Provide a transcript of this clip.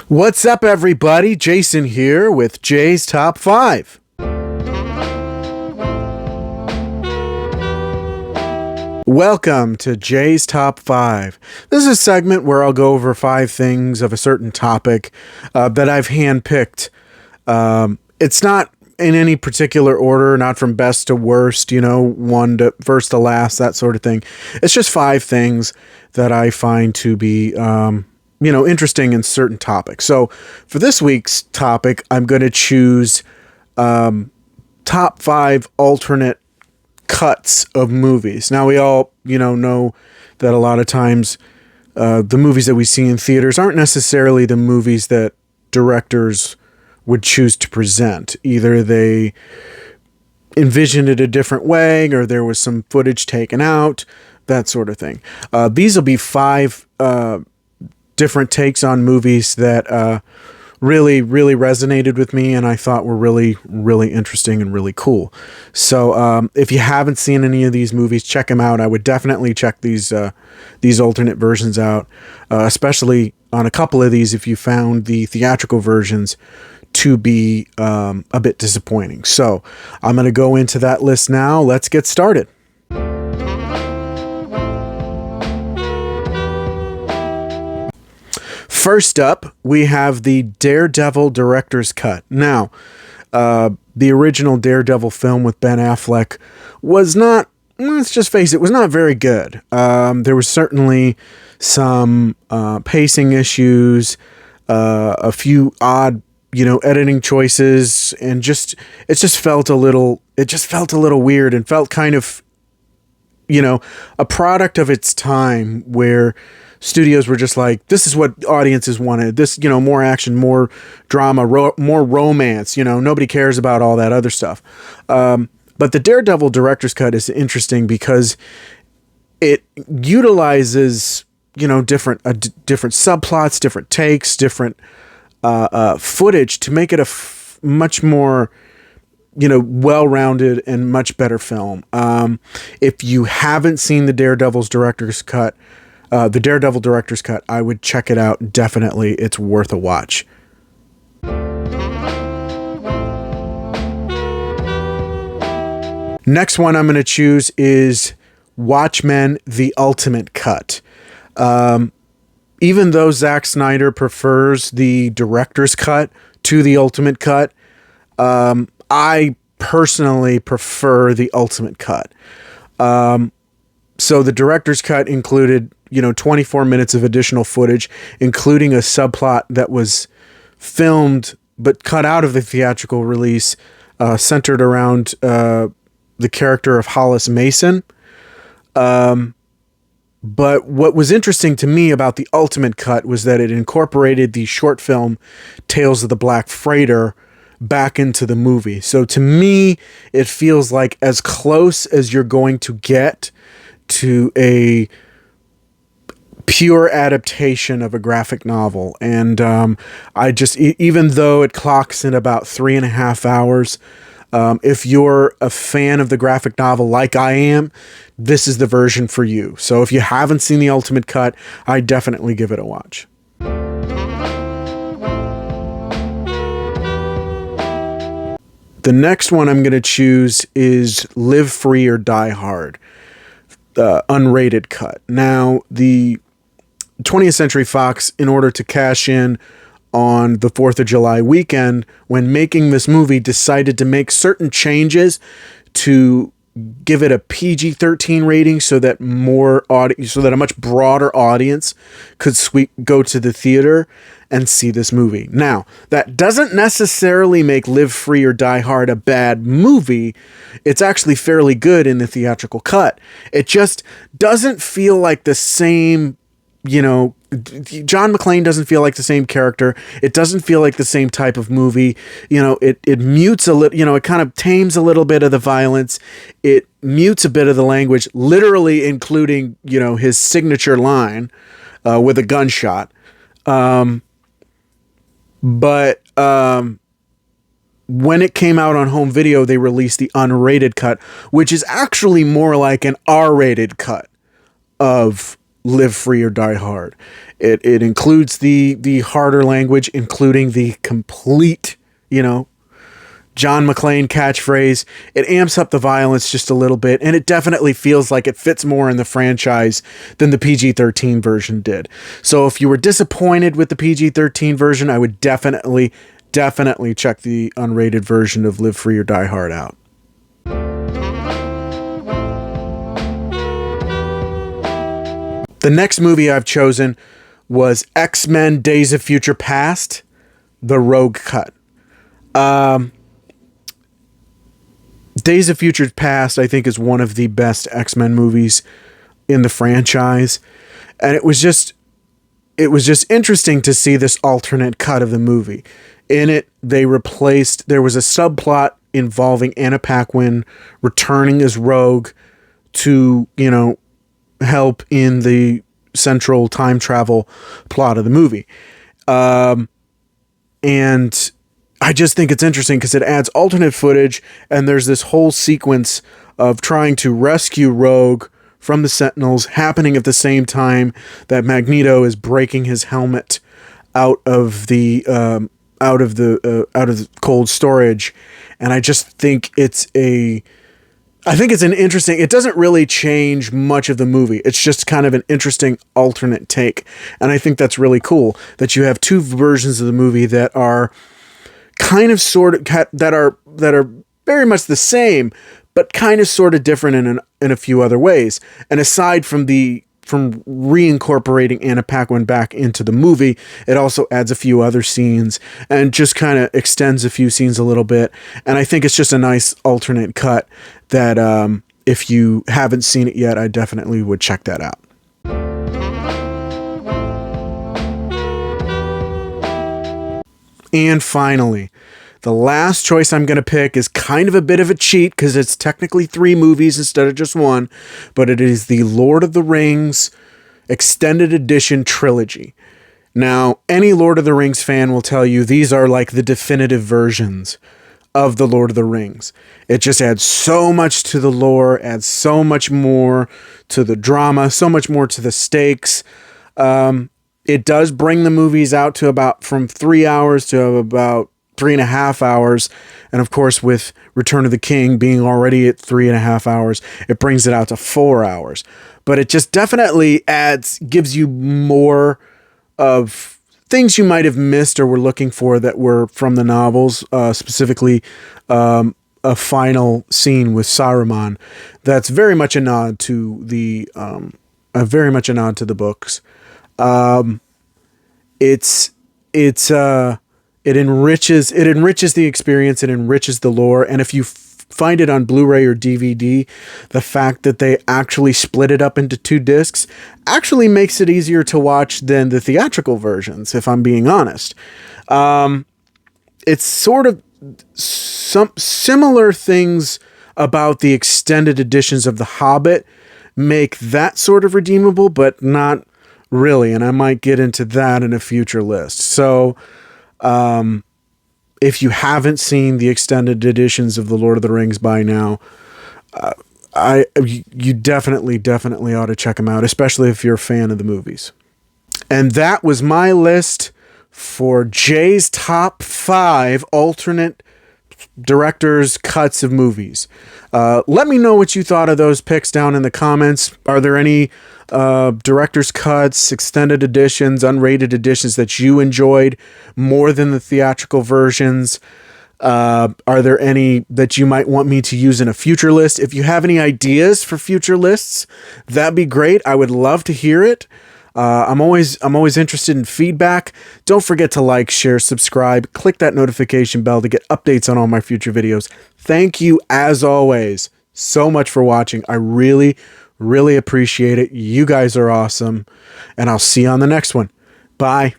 What's up, everybody? Jason here with Jay's Top 5. Welcome to Jay's Top 5. This is a segment where I'll go over 5 things of a certain topic that I've handpicked. It's not in any particular order, not from best to worst, one to first to last, that sort of thing. It's just 5 things that I find to be, interesting in certain topics. So for this week's topic, I'm going to choose top 5 alternate cuts of movies. Now, we all, know that a lot of times the movies that we see in theaters aren't necessarily the movies that directors would choose to present. Either they envisioned it a different way, or there was some footage taken out, that sort of thing. These will be 5 different takes on movies that really resonated with me, and I thought were really interesting and really cool. So if you haven't seen any of these movies, check them out. I would definitely check these alternate versions out, especially on a couple of these if you found the theatrical versions to be a bit disappointing. So I'm going to go into that list now. Let's get started. First up, we have the Daredevil Directors Cut. Now, the original Daredevil film with Ben Affleck was not, let's just face it, was not very good. There was certainly some pacing issues, a few odd, editing choices, and it just felt a little weird and felt kind of, a product of its time where studios were just like, this is what audiences wanted. This, more action, more drama, more romance. Nobody cares about all that other stuff. But the Daredevil Director's Cut is interesting because it utilizes, different subplots, different takes, different footage to make it a much more, well-rounded and much better film. If you haven't seen the Daredevil Director's Cut, I would check it out. Definitely. It's worth a watch. Next one I'm going to choose is Watchmen, the Ultimate Cut. Even though Zack Snyder prefers the director's cut to the ultimate cut, I personally prefer the ultimate cut. So the director's cut included 24 minutes of additional footage, including a subplot that was filmed but cut out of the theatrical release, centered around the character of Hollis Mason. But what was interesting to me about the ultimate cut was that it incorporated the short film Tales of the Black Freighter back into the movie. So to me, it feels like as close as you're going to get to a pure adaptation of a graphic novel. And even though it clocks in about 3.5 hours, if you're a fan of the graphic novel like I am, this is the version for you. So if you haven't seen the ultimate cut, I definitely give it a watch. The next one I'm going to choose is Live Free or Die Hard, unrated cut. Now, the 20th Century Fox, in order to cash in on the 4th of July weekend, when making this movie, decided to make certain changes to give it a PG-13 rating so that a much broader audience could go to the theater and see this movie. Now, that doesn't necessarily make Live Free or Die Hard a bad movie. It's actually fairly good in the theatrical cut. It just doesn't feel like the same, John McClane doesn't feel like the same character. It doesn't feel like the same type of movie. It mutes a little, it kind of tames a little bit of the violence. It mutes a bit of the language, literally including, his signature line with a gunshot. But when it came out on home video, they released the unrated cut, which is actually more like an R-rated cut of Live Free or Die Hard. It includes the harder language, including the complete, John McClane catchphrase. It amps up the violence just a little bit, and it definitely feels like it fits more in the franchise than the PG-13 version did. So if you were disappointed with the PG-13 version, I would definitely check the unrated version of Live Free or Die Hard out. The next movie I've chosen was X-Men Days of Future Past, the Rogue Cut. Days of Future Past, I think, is one of the best X-Men movies in the franchise. And it was just interesting to see this alternate cut of the movie. In it, there was a subplot involving Anna Paquin returning as Rogue to, help in the central time travel plot of the movie. And I just think it's interesting because it adds alternate footage, and there's this whole sequence of trying to rescue Rogue from the Sentinels happening at the same time that Magneto is breaking his helmet out of the cold storage. And I just think it's an interesting, it doesn't really change much of the movie. It's just kind of an interesting alternate take. And I think that's really cool that you have two versions of the movie that are kind of that are very much the same, but kind of sort of different in a few other ways. And aside from reincorporating Anna Paquin back into the movie, it also adds a few other scenes and just kind of extends a few scenes a little bit. And I think it's just a nice alternate cut that if you haven't seen it yet, I definitely would check that out. And finally, the last choice I'm going to pick is kind of a bit of a cheat because it's technically 3 movies instead of just 1, but it is the Lord of the Rings Extended Edition trilogy. Now, any Lord of the Rings fan will tell you these are like the definitive versions of the Lord of the Rings. It just adds so much to the lore, adds so much more to the drama, so much more to the stakes. It does bring the movies out to from 3 hours to about 3.5 hours. And of course, with Return of the King being already at 3.5 hours, it brings it out to 4 hours. But it just definitely gives you more of things you might have missed or were looking for that were from the novels, specifically a final scene with Saruman. That's very much a nod to the books. It enriches the experience, it enriches the lore, and if you find it on Blu-ray or DVD, the fact that they actually split it up into 2 discs actually makes it easier to watch than the theatrical versions, if I'm being honest. It's sort of some similar things about the extended editions of The Hobbit make that sort of redeemable, but not really, and I might get into that in a future list. So, if you haven't seen the extended editions of The Lord of the Rings by now, you definitely ought to check them out, especially if you're a fan of the movies. And that was my list for Jay's top 5 alternate director's cuts of movies. Let me know what you thought of those picks down in the comments. Are there any director's cuts, extended editions, unrated editions that you enjoyed more than the theatrical versions? Are there any that you might want me to use in a future list? If you have any ideas for future lists, that'd be great. I would love to hear it. I'm always interested in feedback. Don't forget to like, share, subscribe, click that notification bell to get updates on all my future videos. Thank you, as always, so much for watching. I really appreciate it. You guys are awesome, and I'll see you on the next one. Bye.